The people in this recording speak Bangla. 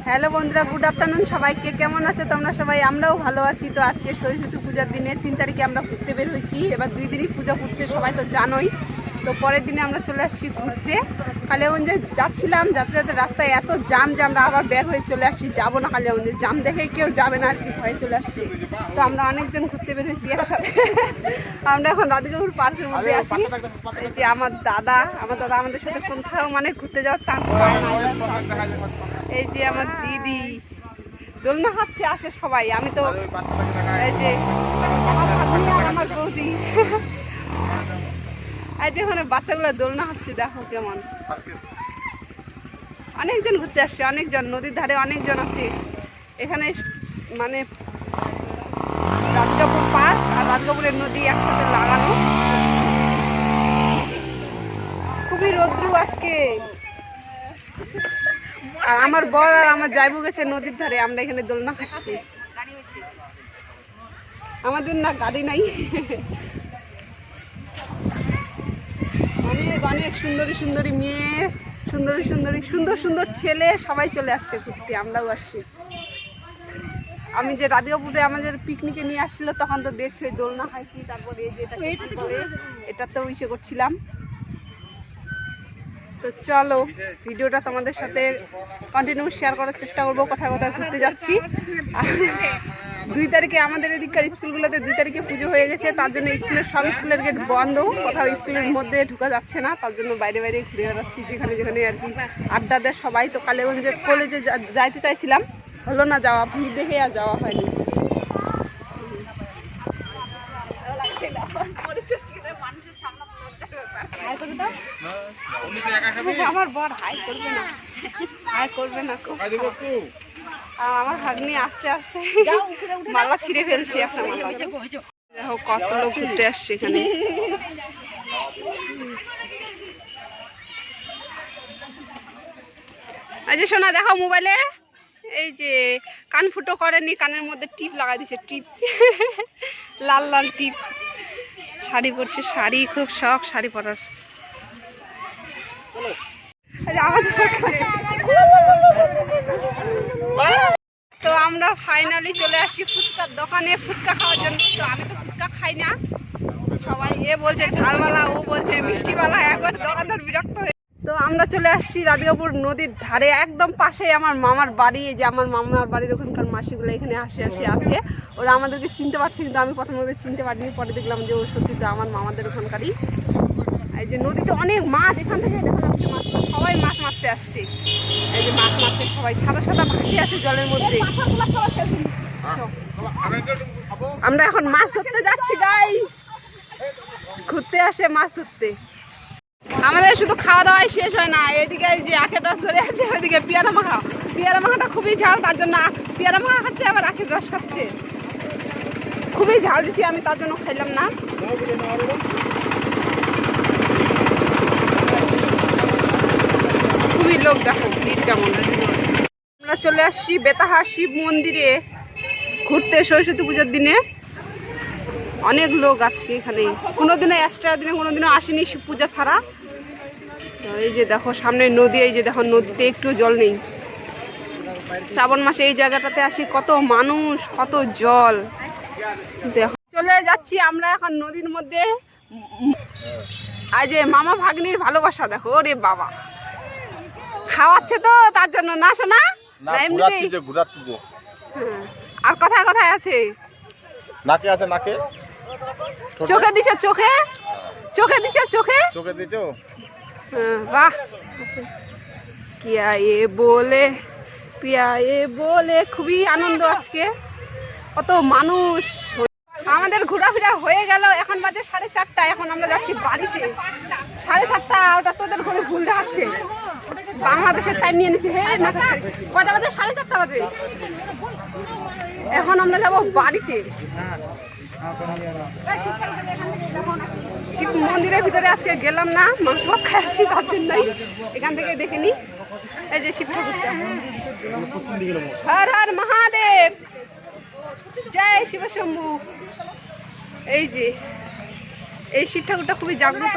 হ্যালো বন্ধুরা, গুড আফটারনুন সবাইকে। কেমন আছো তোমরা সবাই? আমরাও ভালো আছি। তো আজকে সরস্বতী পূজার দিনে 3 তারিখে আমরা ঘুরতে বের হয়েছি। এবার 2 দিনই পূজা করছে, সবাই তো জানোই। তো পরের দিনে আমরা চলে আসছি ঘুরতে। কালিয়াগঞ্জে যাচ্ছিলাম, যাতে যাতে রাস্তায় এত জাম যে আমরা আবার ব্যাগ হয়ে চলে আসছি, যাবো না কালিয়াগঞ্জে। জাম দেখে কেউ যাবে না আর কি, ভয়ে চলে আসছি। তো আমরা অনেকজন ঘুরতে বের হয়েছি একসাথে। আমরা এখন রাধিকাপুর পার্কের মধ্যে আছি। এই যে আমার দাদা আমাদের সাথে কোথাও মানে ঘুরতে যাওয়ার চান্স পায় না। এই যে আমার দিদি দোলনা খাচ্ছে, আসে সবাই। আমি তো এই যে আমার ভাগ্নি আর আমার বৌদি, এই যে ওখানে বাচ্চাগুলো দোলনা হাসছে, দেখো কেমন। অনেকজন ঘুরতে আসছে, অনেকজন। নদীর ধারে অনেকজন আছে এখানে। মানে রাধিকাপুর পার্ক আর রাধিকাপুরের নদী একসাথে লাগানো। খুবই রোদ্রু আজকে। আর আমার বর আর আমার জায়বু গেছে নদীর ধারে, আমরা এখানে দোলনা খাচ্ছি। আমাদের না গাড়ি নাই। অনেক অনেক সুন্দরী সুন্দরী মেয়ে, সুন্দর সুন্দর ছেলে, সবাই চলে আসছে ঘুরতে, আমরাও আসছি। আমি যে রাধিকাপুরে আমাদের পিকনিকে নিয়ে আসছিল, তখন তো দেখছো দোলনা খাইছি। তারপরে এই যে এটাতেও ইসে করছিলাম। তো চলো ভিডিওটা তোমাদের সাথে কন্টিনিউ শেয়ার করার চেষ্টা করবো। কোথায় কোথায় ঘুরতে যাচ্ছি। 2 তারিখে আমাদের এদিককার স্কুলগুলোতে 2 তারিখে পুজো হয়ে গেছে, তার জন্য সব স্কুলের গেট বন্ধ। কোথাও স্কুলের মধ্যে ঢোকা যাচ্ছে না, তার জন্য বাইরে বাইরে ঘুরে বেড়াচ্ছি, যেখানে যেখানে আর কি আড্ডা দেয় সবাই। তো কালিয়াগঞ্জের কলেজে যাইতে চাইছিলাম, হলো না যাওয়া, ভিড় দেখে আর যাওয়া হয়নি। আমার বর হাই করবে না, হাই করবে না। আমার ভাগ্নি আস্তে আস্তে মালা ছিঁড়ে ফেলছে একটা মালা। দেখো কত লোক ঘুরতে আসছে এখানে। এই যে শোনা, দেখো মোবাইলে এই যে কান ফুটো করেনি, কানের মধ্যে টিপ লাগাই দিছে, টিপ, লাল লাল টিপ। শাড়ি পরছে, শাড়ি খুব শখ শাড়ি পরার। তো আমরা ফাইনালি চলে আসছি ফুচকার দোকানে ফুচকা খাওয়ার জন্য। তো আমি তো ফুচকা খাই না, সবাই এ বলছে ঝালওয়ালা, ও বলছে মিষ্টিওয়ালা, একবার দোকানদার বিরক্ত হয়ে। তো আমরা চলে আসছি রাধিকাপুর নদীর ধারে, একদম পাশেই আমার মামার বাড়ি। এই যে আমার মামার বাড়ির ওখানকার মাসিগুলো এখানে আসে আছে। ওরা আমাদেরকে চিনতে পারছে, কিন্তু আমি প্রথমে ওদের চিনতে পারিনি। পরে দেখলাম যে ও সত্যি তো আমার মামাদের ওখানকারই। এই যে নদীতে অনেক মাছ, এখান থেকে দেখা যাচ্ছে মাছ, সবাই মাছ মারতে আসছে। এই যে মাছ মারতে সবাই সাদা সাদা ভাসি আছে জলের মধ্যে। আমরা এখন মাছ ধরতে যাচ্ছি গাইস, ঘুরতে আসে মাছ ধরতে। আমাদের শুধু খাওয়া দাওয়াই শেষ হয় না, এদিকে যে আখের রস ধরে আছে, ওইদিকে পেয়ারা মাখা। পেয়ারা মাখাটা খুবই ঝাল, তার জন্য পেয়ারা মাখা খাচ্ছে, আবার আখের রস খাচ্ছে। খুবই ঝাল দিছি আমি, তার জন্য খাইলাম না। খুবই লোক, দেখো ভিড় কেমন। আমরা চলে আসছি বেতাহা শিব মন্দিরে ঘুরতে সরস্বতী পূজার দিনে। অনেক লোক আজকে এখানে, কোনোদিনও এক্সট্রা দিনে কোনোদিনও আসেনি শিব পূজা ছাড়া। তো এই যে দেখো সামনে নদী, এই যে দেখো নদীতে একটু জল নেই। শ্রাবণ মাসে এই জায়গাটাতে আসি, কত মানুষ, কত জল। দেখো চলে যাচ্ছি আমরা এখন নদীর মধ্যে। আর যে মামা ভাগ্নির ভালোবাসা দেখো, ওরে বাবা, খাওয়াচ্ছে তো তার জন্য না শোনা, এমনিতেই আর কথায় কথায় আছে। নাকে আছে, নাকে চোখে দিছে, চোখে চোখে দিছে, চোখে চোখে দিছো। বাহ, কিয়া এ বলে পিয়া এ বলে। খুবই আনন্দ আজকে, কত মানুষ। আমাদের ঘোরাফেরা হয়ে গেল, এখন বাজে 4:30। এখন আমরা যাচ্ছি বাড়িতে। 4:30, ওটা তোদের ঘরে ভুল দেখাচ্ছে। বাংলাদেশের টাইম নিয়ে নিচ্ছি। হে না, কটা বাজে? 4:30 বাজে। এখন আমরা যাব বাড়িতে। শিব মন্দিরের ভিতরে আজকে গেলাম না, মাংস ভাত খাই আসছি, তার জন্যই এখান থেকে দেখে নি। এই যে শিব ঠাকুরটা, হর হর মহাদেব, জয় শিব শম্ভু। এই যে এই শিব ঠাকুরটা খুবই জাগ্রত।